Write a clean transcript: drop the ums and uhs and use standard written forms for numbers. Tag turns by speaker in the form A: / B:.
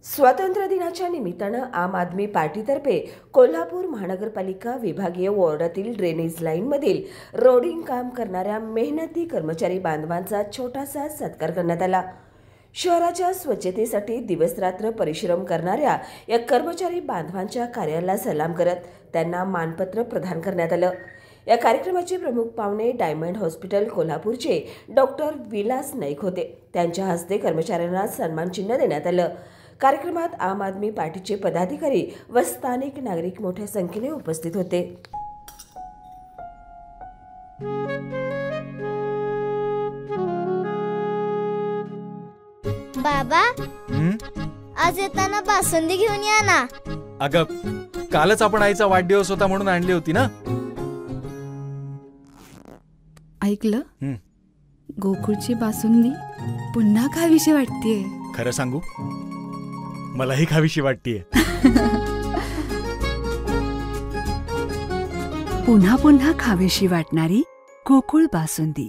A: स्वातंत्र्य दिनाच्या निमित्तानं आम आदमी पार्टीतर्फे कोल्हापूर महानगरपालिका विभागीय वॉर्डातील ड्रेनेज लाईनमधील रोडिंग काम करणाऱ्या मेहनती कर्मचारी बांधवांचा छोटासा सत्कार करण्यात आला। शहराच्या स्वच्छतेसाठी दिवसरात्र परिश्रम करणाऱ्या या कर्मचारी बांधवांच्या कार्याला सलाम करत त्यांना मानपत्र प्रदान करण्यात आलं। या कार्यक्रमाचे प्रमुख पाहुणे डायमंड हॉस्पिटल कोल्हापूरचे डॉक्टर विलास नाईक होते। त्यांच्या हस्ते कर्मचाऱ्यांना सन्मान चिन्ह देण्यात आलं। कार्यक्रमात आम आदमी पार्टीचे पदाधिकारी व स्थानिक नागरिक मोठ्या संख्येने उपस्थित होते।
B: बाबा, आज येताना बासुंदी घेऊन या ना।
C: अगं, कालच आपण आईचा वाढदिवस होता म्हणून आणली होती ना।
D: ऐकलं, गोकुळची बासुंदी पुन्हा खावीशी वाटतेय।
C: खरं सांगू, मलाही खावीशी वाटतेय।
D: पुन्हा पुन्हा खावीशी वाटणारी गोकुळ बासुंदी।